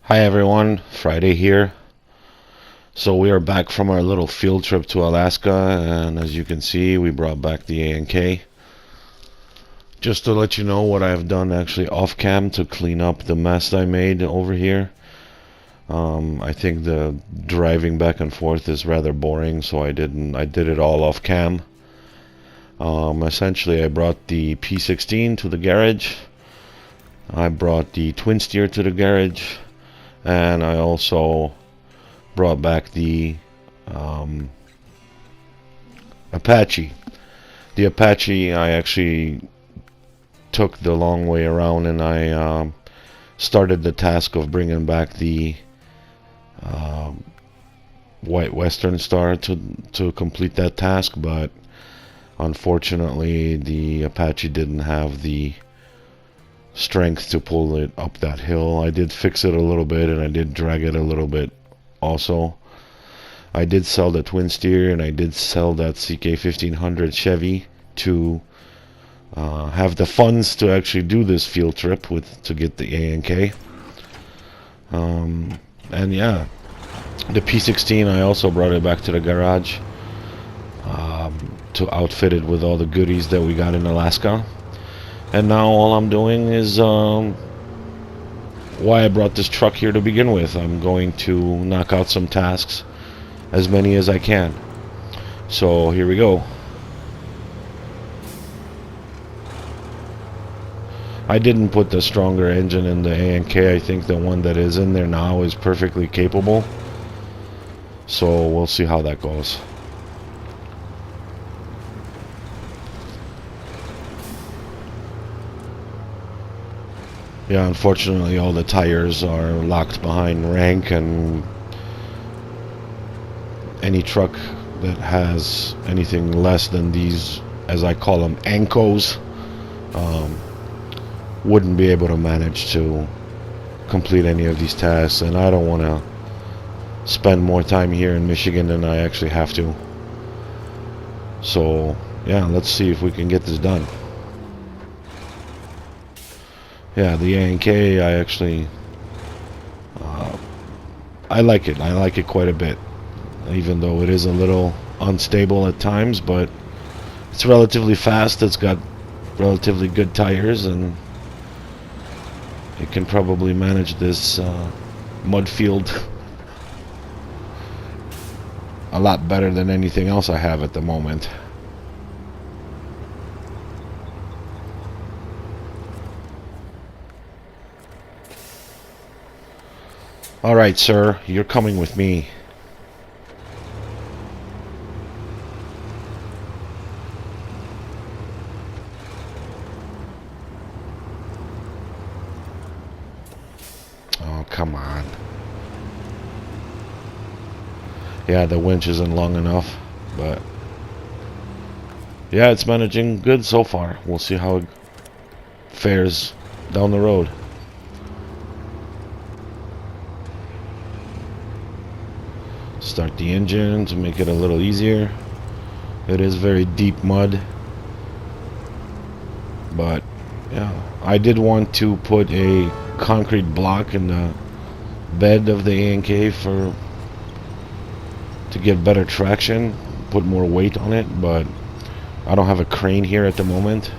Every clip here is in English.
Hi everyone, Friday here. So we are back from our little field trip to Alaska, and as you can see, we brought back the A&K. Just to let you know what I've done actually off cam to clean up the mess I made over here. I think the driving back and forth is rather boring, so I did it all off cam. Essentially, I brought the P16 to the garage. I brought the twin steer to the garage. And I also brought back the Apache. The Apache, I actually took the long way around, and I started the task of bringing back the White Western Star to complete that task, but unfortunately the Apache didn't have the strength to pull it up that hill. I did fix it a little bit, and I did drag it a little bit also. I did sell the twin steer, and I did sell that CK1500 Chevy to have the funds to actually do this field trip to get the A&K. And yeah, the P16, I also brought it back to the garage to outfit it with all the goodies that we got in Alaska. And now all I'm doing is why I brought this truck here to begin with. I'm going to knock out some tasks, as many as I can. So here we go. I didn't put the stronger engine in the A&K. I think the one that is in there now is perfectly capable. So we'll see how that goes. Yeah, unfortunately all the tires are locked behind rank, and any truck that has anything less than these, as I call them, ankos, wouldn't be able to manage to complete any of these tasks, and I don't want to spend more time here in Michigan than I actually have to. So yeah, let's see if we can get this done. Yeah, the A&K, I actually I like it. I like it quite a bit, even though it is a little unstable at times, but it's relatively fast. It's got relatively good tires, and it can probably manage this mud field a lot better than anything else I have at the moment. Alright, sir, you're coming with me. Oh, come on. Yeah, the winch isn't long enough, but yeah, it's managing good so far. We'll see how it fares down the road. Start the engine to make it a little easier. It is very deep mud, but yeah, I did want to put a concrete block in the bed of the A&K to get better traction, put more weight on it, but I don't have a crane here at the moment.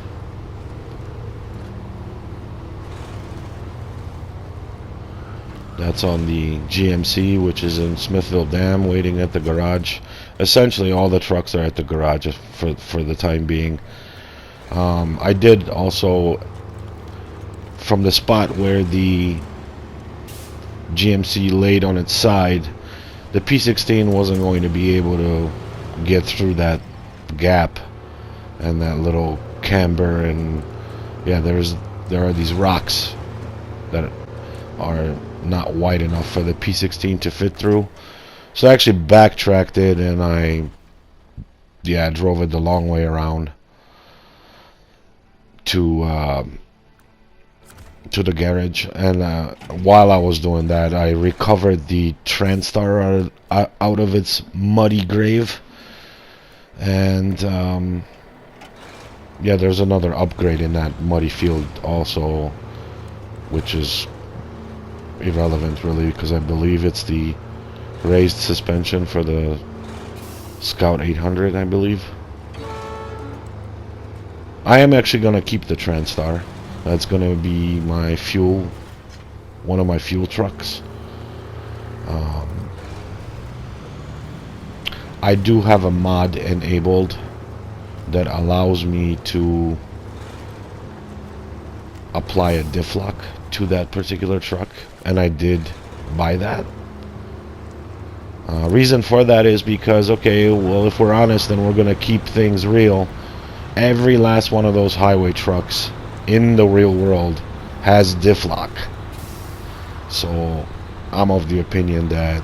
That's on the GMC, which is in Smithville Dam, waiting at the garage. Essentially, all the trucks are at the garage for the time being. I did also, from the spot where the GMC laid on its side, the P16 wasn't going to be able to get through that gap and that little camber, and yeah, there are these rocks that are not wide enough for the P16 to fit through. So I actually backtracked it, and I drove it the long way around to the garage. And while I was doing that, I recovered the TranStar out of its muddy grave, and yeah, there's another upgrade in that muddy field also, which is irrelevant really, because I believe it's the raised suspension for the Scout 800, I believe. I am actually going to keep the TranStar. That's going to be my fuel, one of my fuel trucks. I do have a mod enabled that allows me to apply a diff lock to that particular truck, and I did buy that. Reason for that is because, okay, well, if we're honest and we're going to keep things real, every last one of those highway trucks in the real world has diff lock. So I'm of the opinion that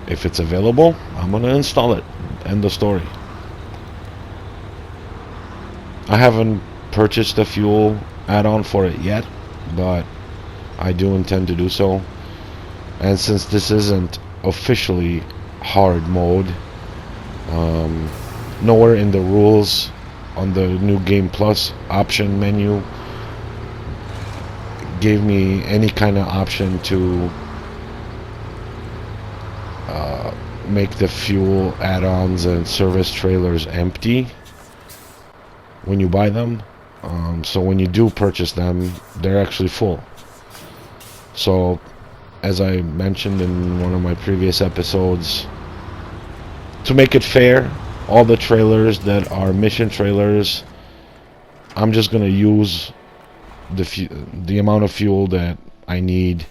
if it's available, I'm going to install it. End of story. I haven't purchased a fuel add-on for it yet, but I do intend to do so. And since this isn't officially hard mode, nowhere in the rules on the new Game Plus option menu gave me any kind of option to make the fuel add-ons and service trailers empty when you buy them. So when you do purchase them, they're actually full. So as I mentioned in one of my previous episodes, to make it fair, all the trailers that are mission trailers, I'm just going to use the amount of fuel that I need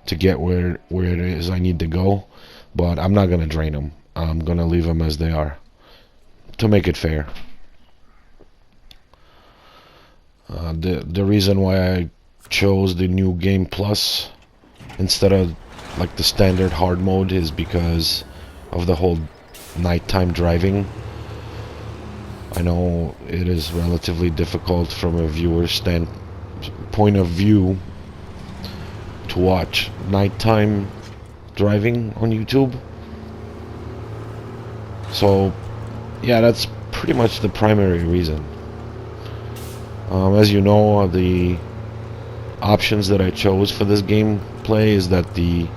to get where it is I need to go, but I'm not going to drain them. I'm going to leave them as they are to make it fair. The reason why I chose the new Game Plus instead of like the standard hard mode is because of the whole nighttime driving. I know it is relatively difficult from a viewer's point of view to watch nighttime driving on YouTube. So yeah, that's pretty much the primary reason. As you know, the options that I chose for this gameplay is that the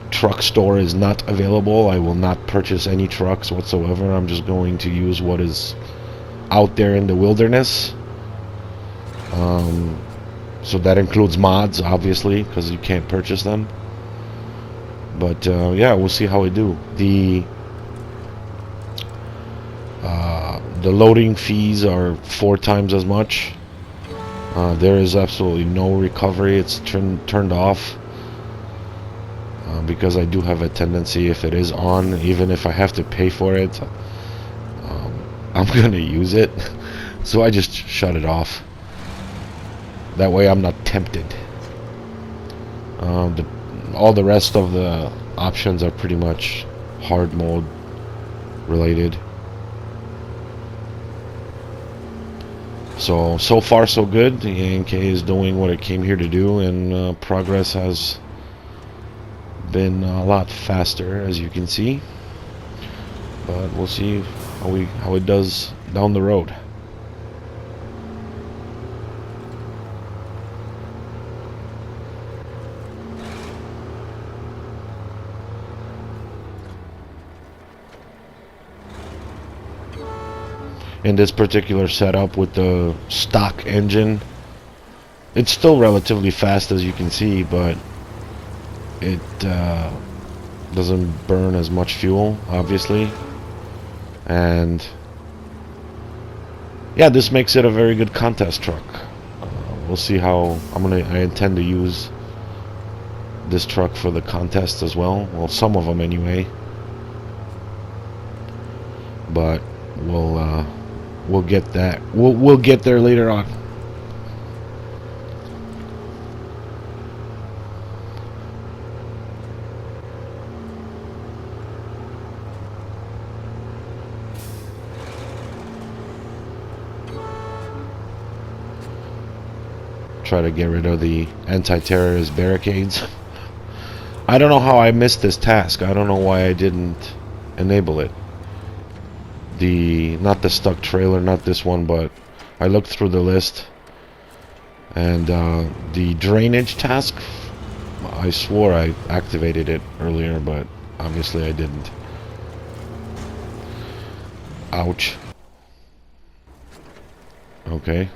truck store is not available. I will not purchase any trucks whatsoever. I'm just going to use what is out there in the wilderness. So that includes mods, obviously, because you can't purchase them. But yeah, we'll see how we do. The loading fees are 4 times as much. There is absolutely no recovery. It's turned off. Because I do have a tendency, if it is on, even if I have to pay for it, I'm gonna use it. So I just shut it off. That way I'm not tempted. All the rest of the options are pretty much hard mode related. So far so good. The ANK is doing what it came here to do, and progress has been a lot faster, as you can see. But we'll see how it does down the road. In this particular setup with the stock engine, it's still relatively fast, as you can see, but it doesn't burn as much fuel, obviously. And yeah, this makes it a very good contest truck. We'll see how I intend to use this truck for the contest as well. Well, some of them anyway. But we'll get that. We'll get there later on. Try to get rid of the anti-terrorist barricades. I don't know how I missed this task. I don't know why I didn't enable it. Not the stuck trailer, not this one, but I looked through the list, and the drainage task I swore I activated it earlier, but obviously I didn't. Ouch. Okay.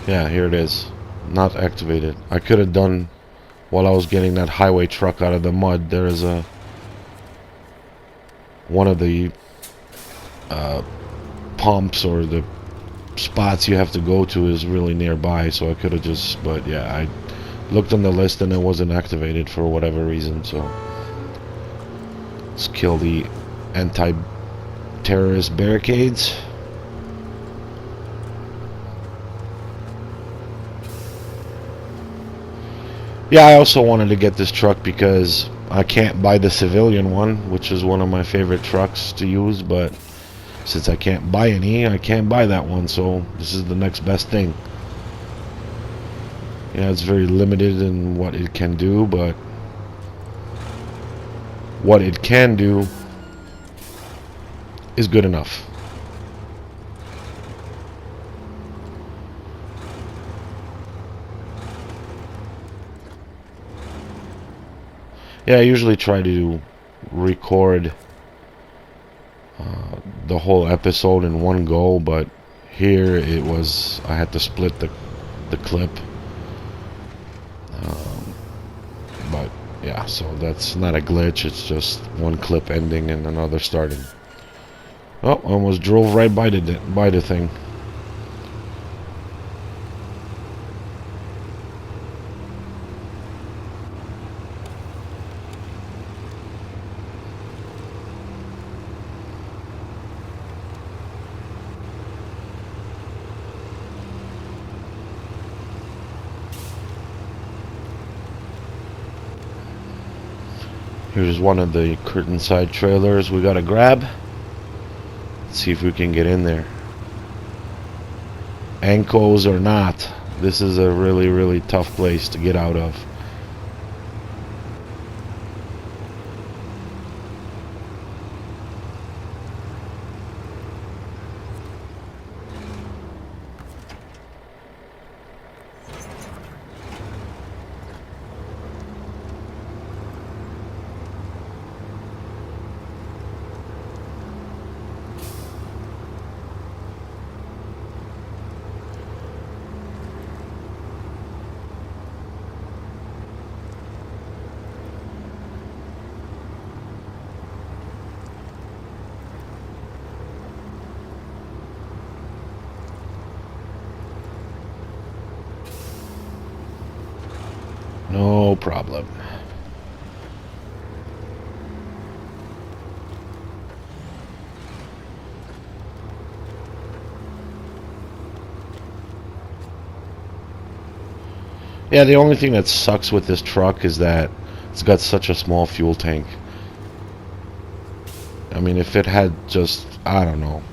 Yeah, here it is. Not activated. I could have done, while I was getting that highway truck out of the mud, there is a one of the pumps or the spots you have to go to is really nearby, so I could have just, but yeah, I looked on the list and it wasn't activated for whatever reason, so let's kill the anti-terrorist barricades. Yeah, I also wanted to get this truck because I can't buy the civilian one, which is one of my favorite trucks to use, but since I can't buy any, I can't buy that one, so this is the next best thing. Yeah, it's very limited in what it can do, but what it can do is good enough. Yeah, I usually try to record the whole episode in one go, but here it was, I had to split the clip. But yeah, so that's not a glitch, it's just one clip ending and another starting. Oh, almost drove right by the thing. Here's one of the curtain side trailers we gotta grab. Let's see if we can get in there. Ankles or not, this is a really, really tough place to get out of. No problem. Yeah, the only thing that sucks with this truck is that it's got such a small fuel tank. I mean, if it had just, I don't know,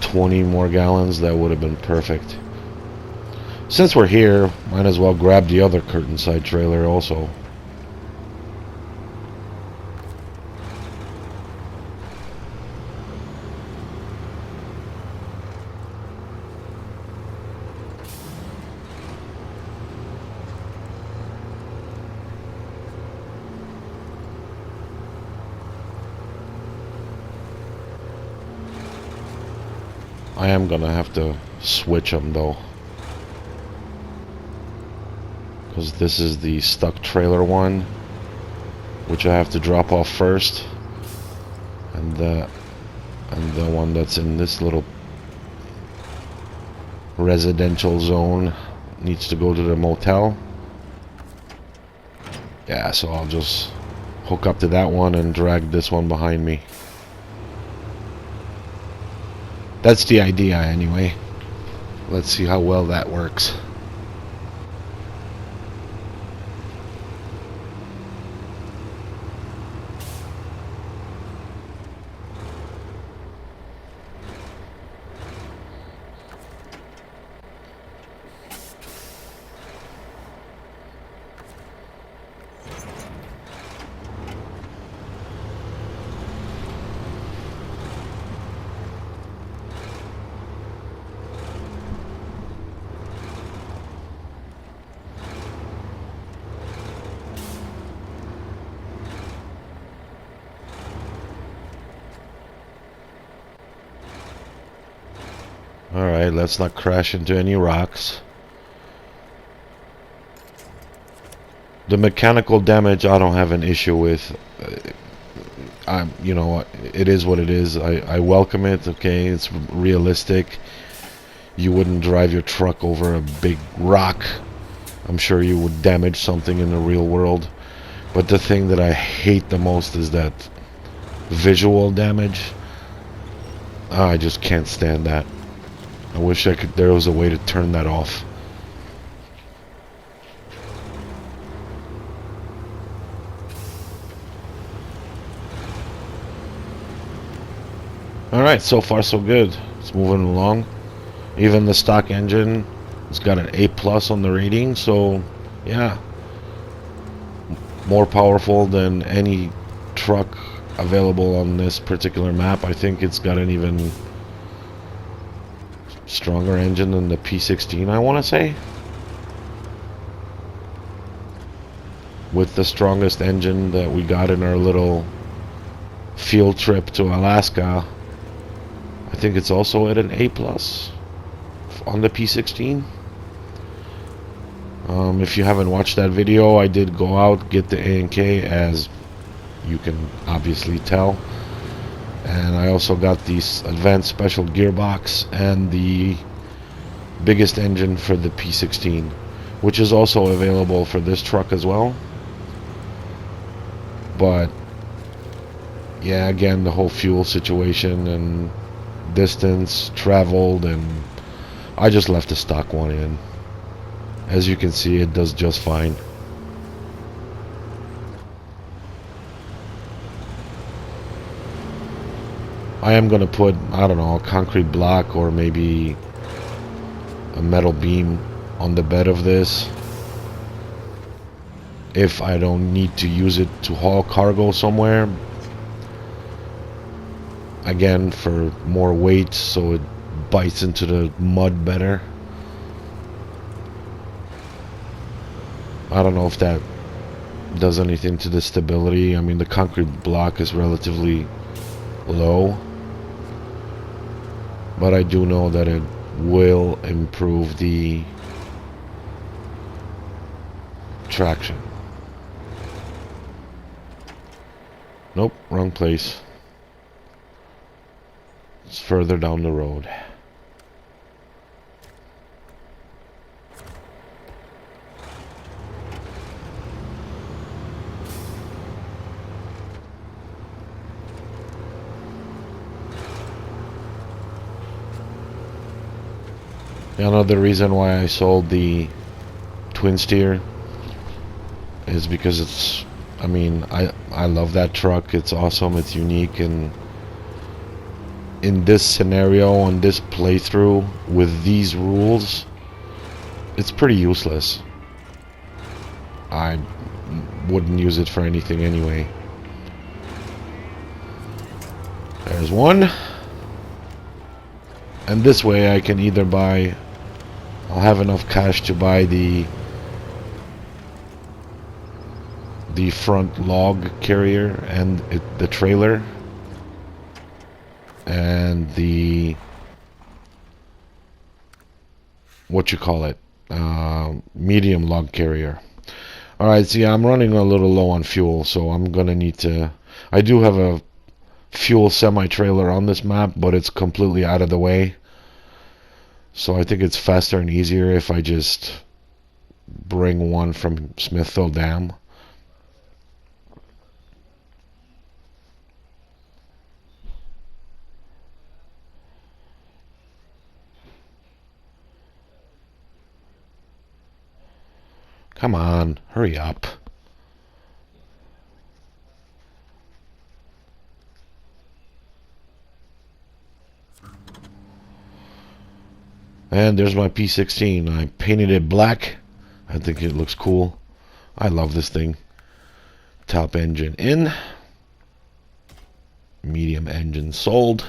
20 more gallons, that would have been perfect. Since we're here, might as well grab the other curtain side trailer also. I am gonna have to switch them though, because this is the stuck trailer one, which I have to drop off first, and the one that's in this little residential zone needs to go to the motel. Yeah, so I'll just hook up to that one and drag this one behind me. That's the idea anyway. Let's see how well that works. Alright, let's not crash into any rocks. The mechanical damage I don't have an issue with. You know, it is what it is. I welcome it, okay? It's realistic. You wouldn't drive your truck over a big rock. I'm sure you would damage something in the real world. But the thing that I hate the most is that visual damage. I just can't stand that. I wish there was a way to turn that off. Alright, so far so good. It's moving along. Even the stock engine, it's got an A+ on the rating, so yeah. More powerful than any truck available on this particular map. I think it's got an even stronger engine than the P16, I want to say. With the strongest engine that we got in our little field trip to Alaska, I think it's also at an A+ on the P16. If you haven't watched that video, I did go out, get the A&K, as you can obviously tell. And I also got the advanced special gearbox and the biggest engine for the P16, which is also available for this truck as well. But yeah, again, the whole fuel situation and distance traveled, and I just left the stock one in. As you can see, it does just fine. I am going to put, I don't know, a concrete block or maybe a metal beam on the bed of this if I don't need to use it to haul cargo somewhere. Again, for more weight, so it bites into the mud better. I don't know if that does anything to the stability. I mean, the concrete block is relatively low, but I do know that it will improve the traction. Nope, wrong place. It's further down the road. Another reason why I sold the twin steer is because it's, I mean, I love that truck. It's awesome, it's unique, and in this scenario, on this playthrough, with these rules, it's pretty useless. I wouldn't use it for anything anyway. There's one. And this way I can either buy, I'll have enough cash to buy the front log carrier and the trailer and the, what you call it, medium log carrier. Alright, see, I'm running a little low on fuel, so I'm gonna need to, I do have a fuel semi-trailer on this map, but it's completely out of the way. So I think it's faster and easier if I just bring one from Smithville Dam. Come on, hurry up. And there's my P16. I painted it black. I think it looks cool. I love this thing. Top engine in. Medium engine sold.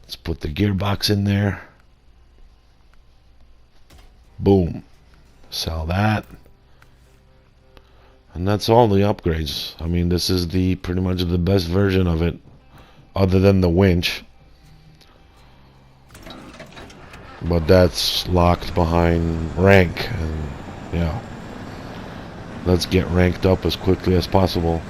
Let's put the gearbox in there. Boom. Sell that. And that's all the upgrades. I mean, this is the pretty much the best version of it, other than the winch. but that's locked behind rank, and yeah, let's get ranked up as quickly as possible.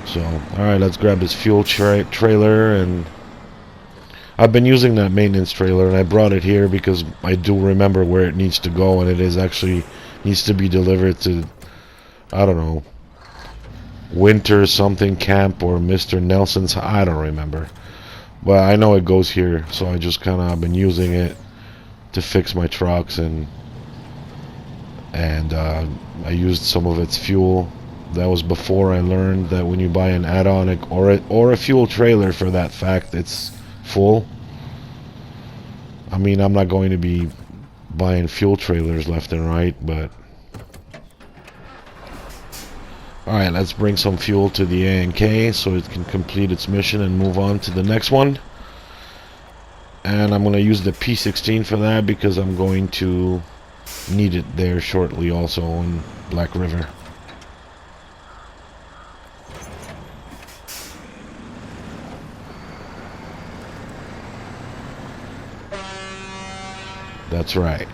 So alright, let's grab this fuel trailer, and I've been using that maintenance trailer, and I brought it here because I do remember where it needs to go, and it is actually needs to be delivered to, I don't know, Winter something camp or Mr. Nelson's, I don't remember, but I know it goes here, so I just kind of been using it to fix my trucks, and I used some of its fuel. That was before I learned that when you buy an add-on or a fuel trailer, for that fact, it's full. I mean, I'm not going to be buying fuel trailers left and right, but alright, let's bring some fuel to the A&K so it can complete its mission and move on to the next one. And I'm going to use the P16 for that because I'm going to need it there shortly also in Black River. That's right.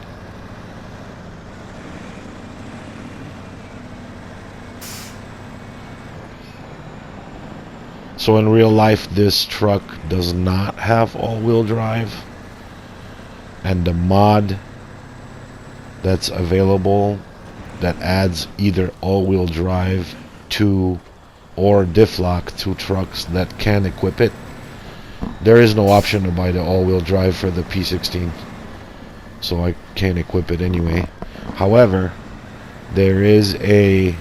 So in real life, this truck does not have all-wheel drive, and the mod that's available that adds either all-wheel drive to or diff lock to trucks that can equip it, there is no option to buy the all-wheel drive for the P16, so I can't equip it anyway. However, there is a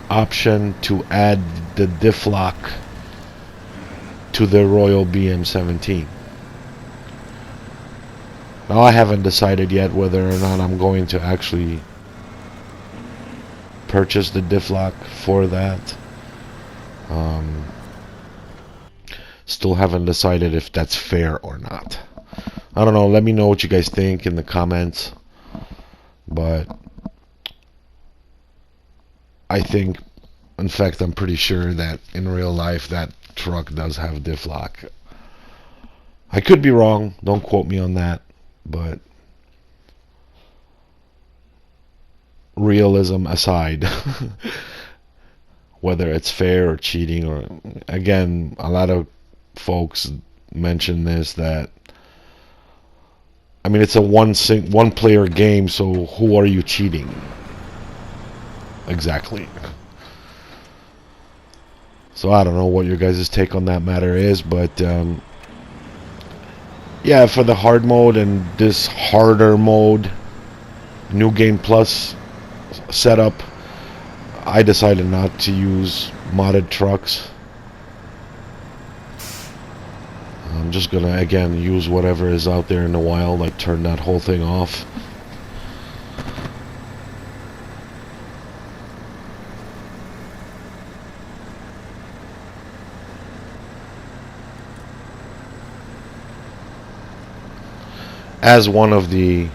option to add the diff lock to the Royal BM17. Now I haven't decided yet whether or not I'm going to actually purchase the diff lock for that. Still haven't decided if that's fair or not. I don't know, let me know what you guys think in the comments. But I think, in fact, I'm pretty sure that in real life that truck does have diff lock. I could be wrong, don't quote me on that, but realism aside, whether it's fair or cheating, or again, a lot of folks mention this, that I mean, it's a one player game, so who are you cheating? Exactly. So I don't know what your guys' take on that matter is, but yeah, for the hard mode and this harder mode, New Game Plus setup, I decided not to use modded trucks. I'm just gonna again use whatever is out there in the wild, like turn that whole thing off. As one of the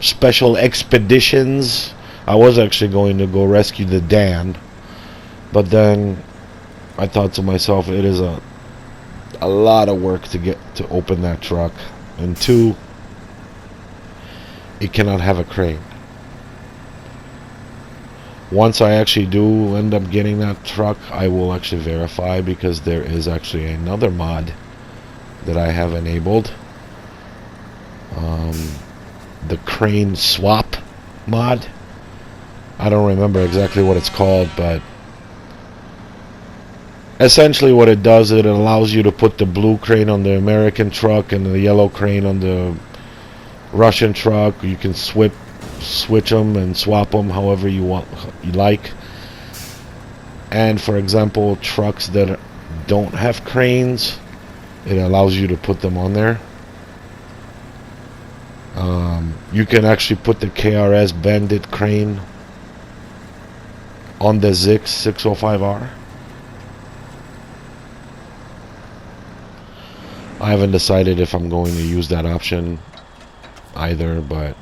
special expeditions, I was actually going to go rescue the Dan, but then I thought to myself, it is a lot of work to get to open that truck, and two, it cannot have a crane. Once I actually do end up getting that truck, I will actually verify, because there is actually another mod that I have enabled, the crane swap mod. I don't remember exactly what it's called, but essentially what it does, it allows you to put the blue crane on the American truck and the yellow crane on the Russian truck. You can switch them and swap them however you like. And for example, trucks that don't have cranes, it allows you to put them on there. You can actually put the KRS Bandit crane on the Zix 605R. I haven't decided if I'm going to use that option either, but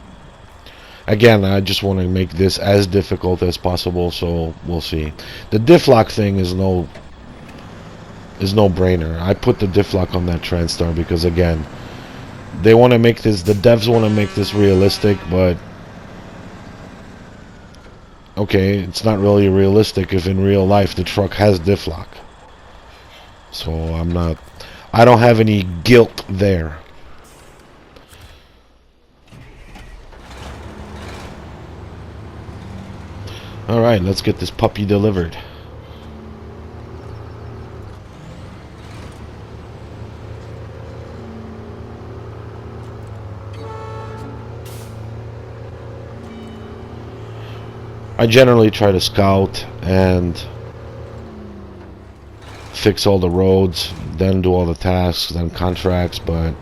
again, I just want to make this as difficult as possible, so we'll see. The diff lock thing is no is no brainer. I put the diff lock on that TranStar because again, they want to make this, the devs want to make this realistic, but okay, it's not really realistic if in real life the truck has diff lock. So I don't have any guilt there. Alright, let's get this puppy delivered. I generally try to scout and fix all the roads, then do all the tasks, then contracts, but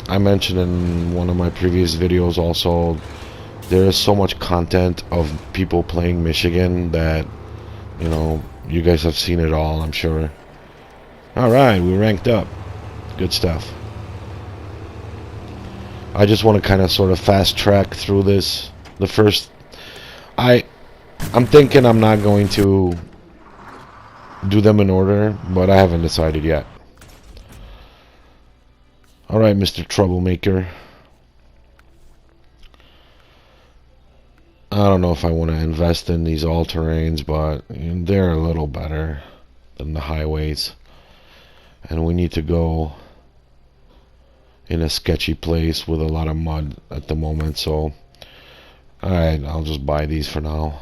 I mentioned in one of my previous videos also, there is so much content of people playing Michigan that, you know, you guys have seen it all, I'm sure. Alright, we ranked up. Good stuff. I just want to kind of sort of fast track through this. The first, I'm thinking I'm not going to do them in order, but I haven't decided yet. Alright, Mr. Troublemaker. I don't know if I want to invest in these all-terrains, but they're a little better than the highways. And we need to go in a sketchy place with a lot of mud at the moment, so alright, I'll just buy these for now.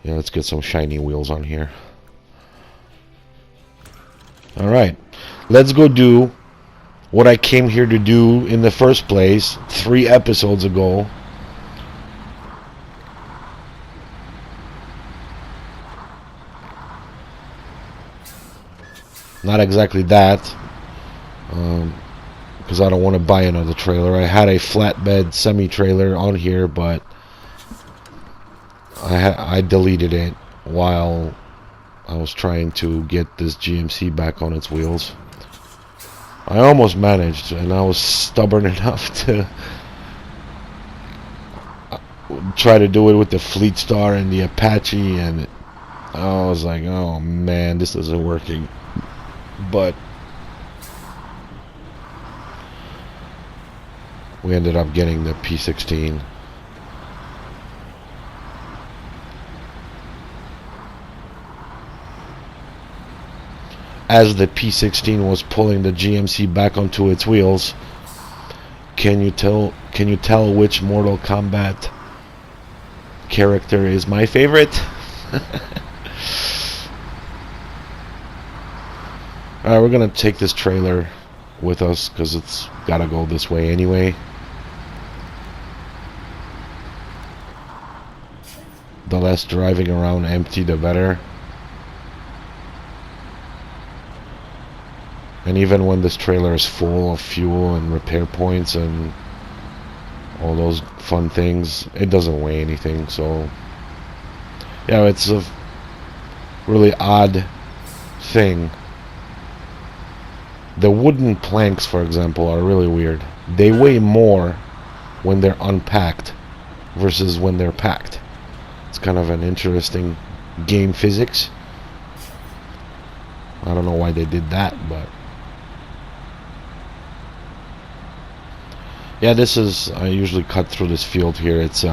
Yeah, let's get some shiny wheels on here. Alright, let's go do what I came here to do in the first place 3 episodes ago. Not exactly that, because I don't want to buy another trailer. I had a flatbed semi-trailer on here, but I deleted it while I was trying to get this GMC back on its wheels. I almost managed, and I was stubborn enough to try to do it with the Fleet Star and the Apache, and I was like, oh man, this isn't working. But we ended up getting the P16. As the P16 was pulling the GMC back onto its wheels, can you tell which Mortal Kombat character is my favorite? Alright, we're gonna take this trailer with us because it's gotta go this way anyway. The less driving around empty, the better. And even when this trailer is full of fuel and repair points and all those fun things, it doesn't weigh anything. So yeah, it's a really odd thing. The wooden planks, for example, are really weird. They weigh more when they're unpacked versus when they're packed. It's kind of an interesting game physics. I don't know why they did that, but yeah, this is, I usually cut through this field here. It's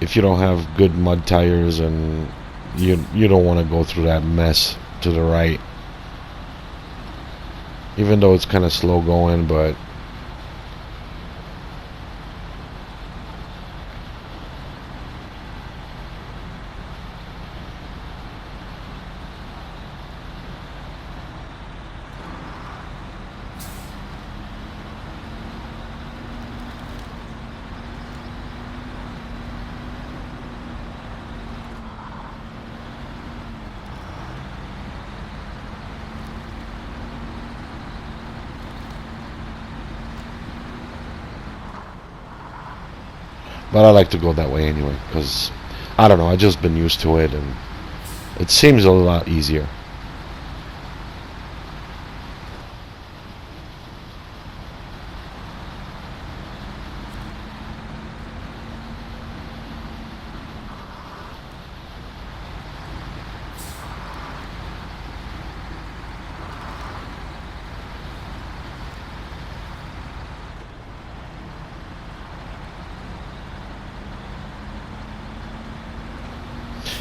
if you don't have good mud tires and you don't want to go through that mess to the right. Even though it's kind of slow going, but I like to go that way anyway, because I don't know, I've just been used to it and it seems a lot easier.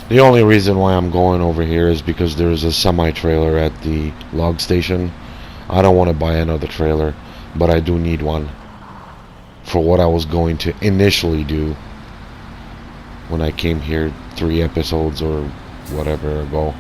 The only reason why I'm going over here is because there's a semi-trailer at the log station. I don't want to buy another trailer, but I do need one for what I was going to initially do when I came here 3 episodes or whatever ago.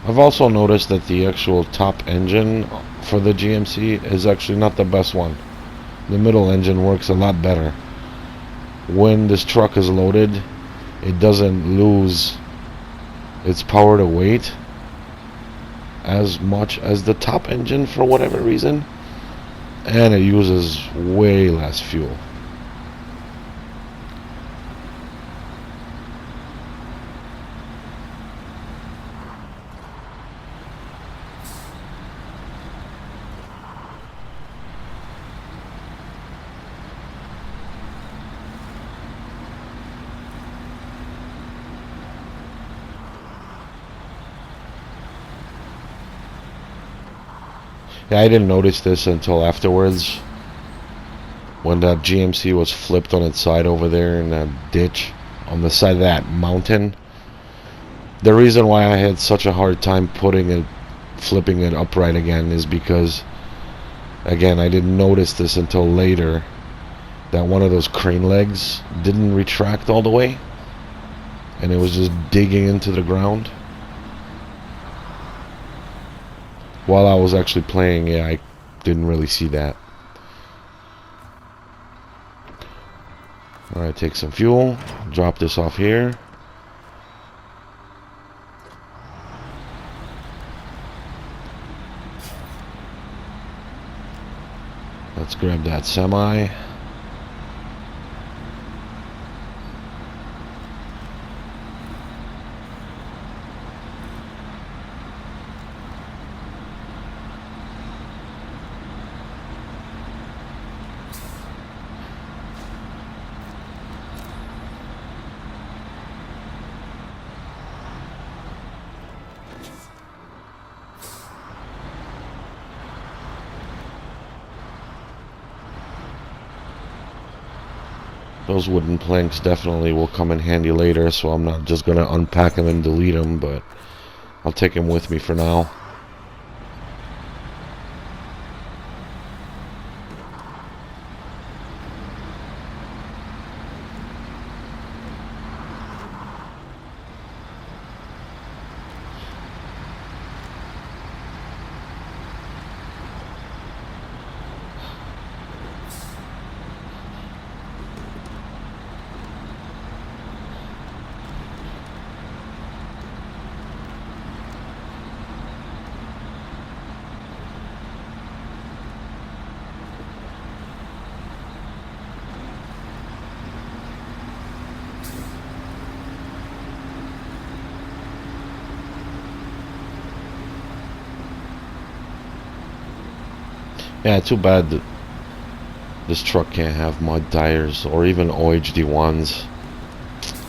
I've also noticed that the actual top engine for the GMC is actually not the best one. The middle engine works a lot better. When this truck is loaded, it doesn't lose its power to weight as much as the top engine for whatever reason, and it uses way less fuel. Yeah, I didn't notice this until afterwards, when that GMC was flipped on its side over there in that ditch on the side of that mountain. The reason why I had such a hard time flipping it upright again is because, again, I didn't notice this until later, that one of those crane legs didn't retract all the way, and it was just digging into the ground. While I was actually playing, yeah, I didn't really see that. Alright, take some fuel, drop this off here. Let's grab that semi. Those wooden planks definitely will come in handy later, so I'm not just going to unpack them and delete them, but I'll take them with me for now. Yeah, too bad that this truck can't have mud tires or even OHD ones.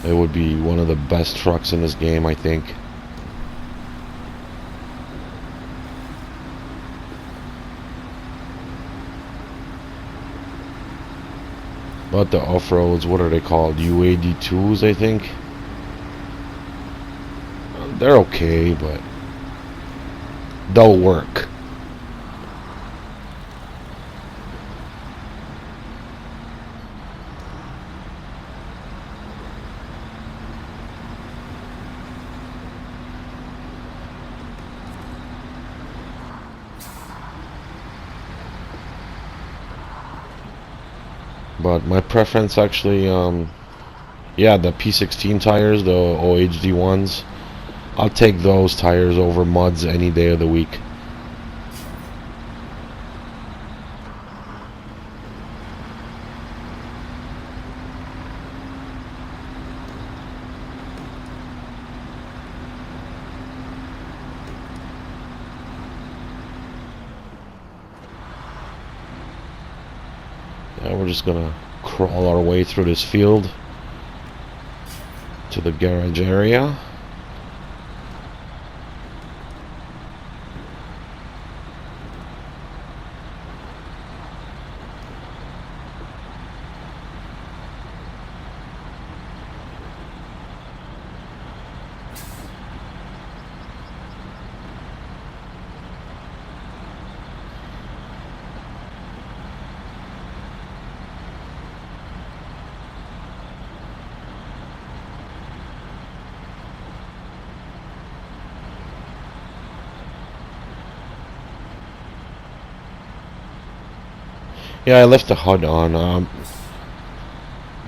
It would be one of the best trucks in this game, I think. But the off-roads, what are they called? UAD2s, I think? They're okay, but they'll work. But my preference actually, yeah, the P16 tires, the OHD ones, I'll take those tires over muds any day of the week. Yeah, we're just gonna crawl our way through this field to the garage area. Yeah, I left the HUD on.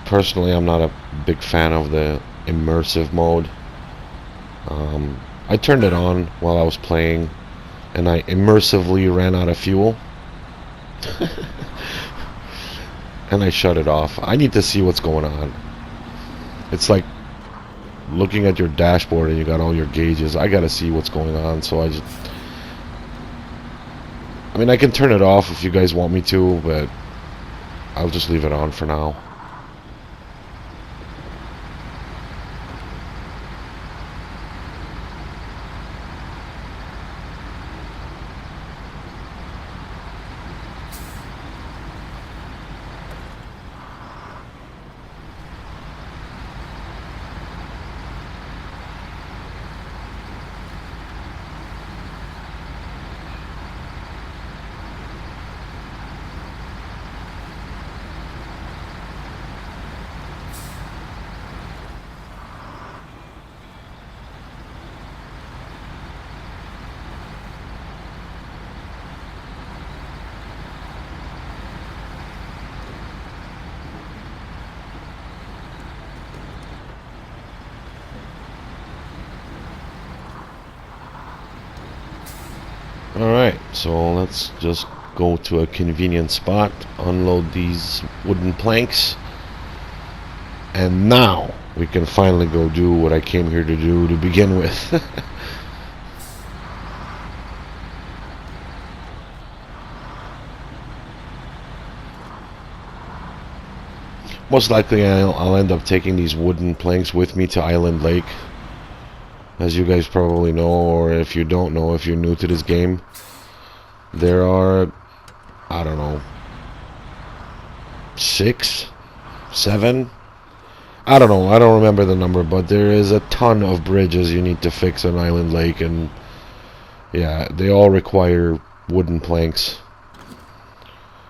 Personally, I'm not a big fan of the immersive mode. I turned it on while I was playing, and I immersively ran out of fuel, and I shut it off. I need to see what's going on. It's like looking at your dashboard and you got all your gauges. I gotta see what's going on, so I mean, I can turn it off if you guys want me to, but I'll just leave it on for now. Alright, so let's just go to a convenient spot, unload these wooden planks, and now we can finally go do what I came here to do to begin with. Most likely I'll end up taking these wooden planks with me to Island Lake. As you guys probably know, or if you don't know, if you're new to this game, there are, I don't know, 6, 7, I don't know, I don't remember the number, but there is a ton of bridges you need to fix on Island Lake, and yeah, they all require wooden planks.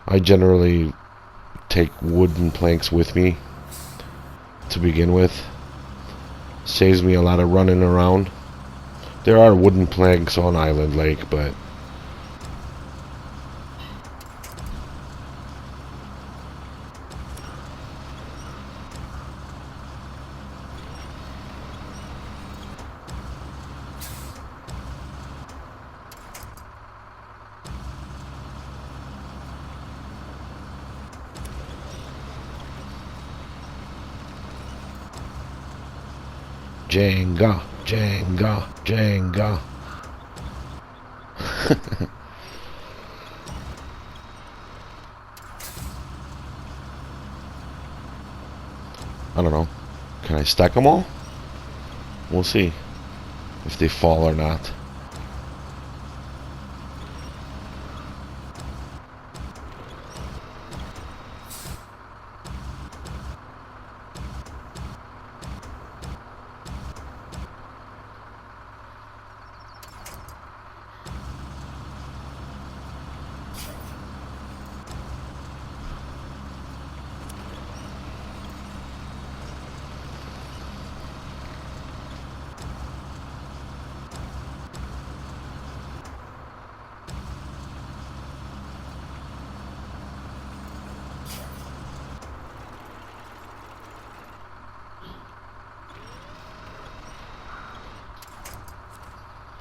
I generally take wooden planks with me to begin with. Saves me a lot of running around. There are wooden planks on Island Lake, but Jenga, Jenga, Jenga. I don't know. Can I stack them all? We'll see if they fall or not.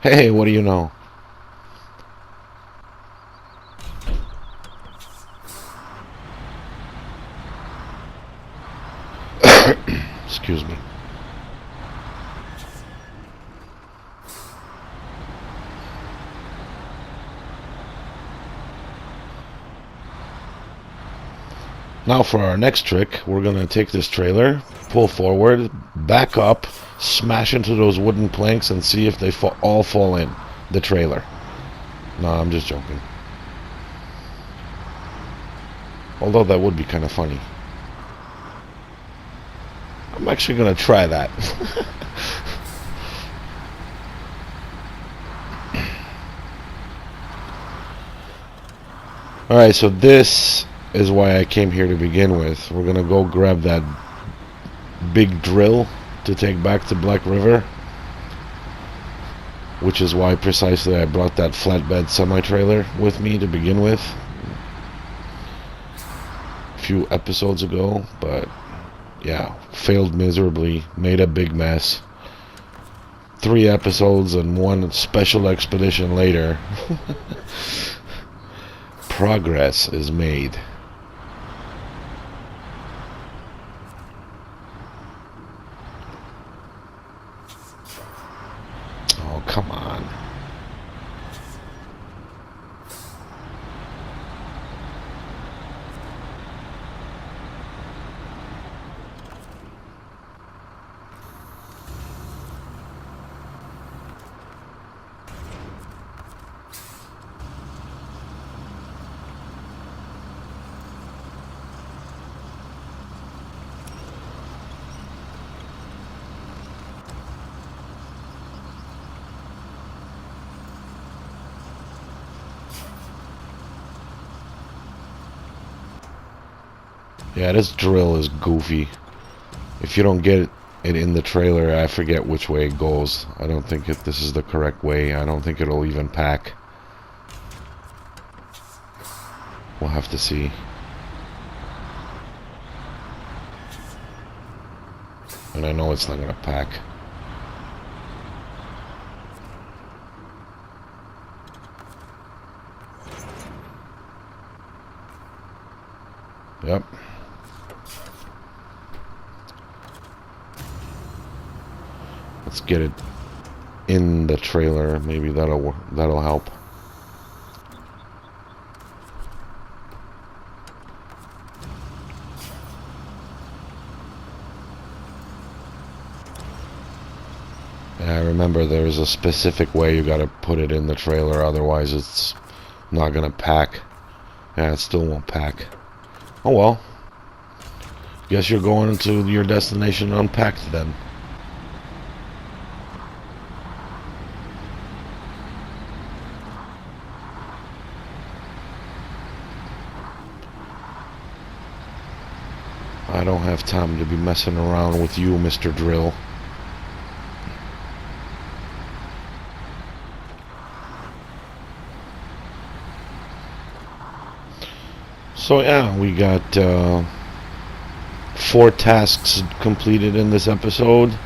Hey, what do you know? Excuse me. Now for our next trick, we're going to take this trailer, pull forward, back up, smash into those wooden planks and see if they all fall in the trailer. No, I'm just joking. Although that would be kind of funny. I'm actually going to try that. Alright, so this is why I came here to begin with. We're going to go grab that big drill to take back to Black River, which is why precisely I brought that flatbed semi-trailer with me to begin with. few episodes ago, but yeah, failed miserably, made a big mess. 3 episodes and 1 special expedition later, progress is made. Oh, come on. Yeah, this drill is goofy. If you don't get it in the trailer, I forget which way it goes. I don't think this is the correct way. I don't think it'll even pack. We'll have to see. And I know it's not gonna pack. Yep. Let's get it in the trailer. Maybe that'll help. Yeah, remember there's a specific way you gotta put it in the trailer, otherwise it's not gonna pack. Yeah, it still won't pack. Oh well. Guess you're going to your destination unpacked then. I don't have time to be messing around with you, Mr. Drill. So yeah, we got 4 tasks completed in this episode.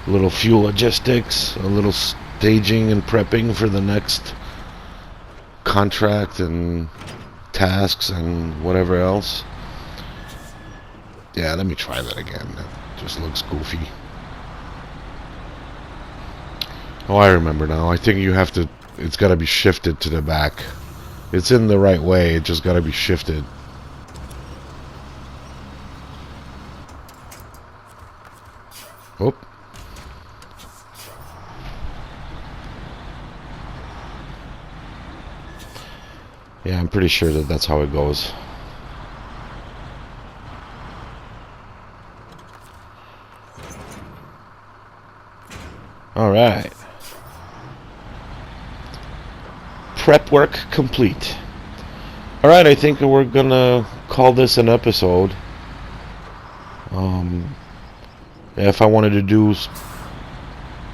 A little fuel logistics, a little staging and prepping for the next contract and tasks and whatever else. Yeah, let me try that again. That just looks goofy. Oh, I remember now. I think you have to... It's got to be shifted to the back. It's in the right way. It just got to be shifted. Oop. Yeah, I'm pretty sure that that's how it goes. Alright. Prep work complete. Alright, I think we're gonna call this an episode. If I wanted to do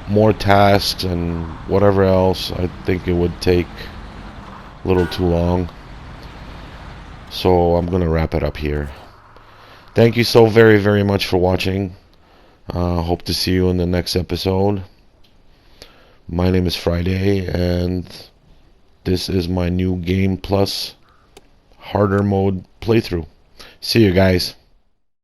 more tasks and whatever else, I think it would take a little too long. So I'm gonna wrap it up here. Thank you so very, very much for watching. Hope to see you in the next episode. My name is Friday, and this is my new Game Plus harder mode playthrough. See you guys.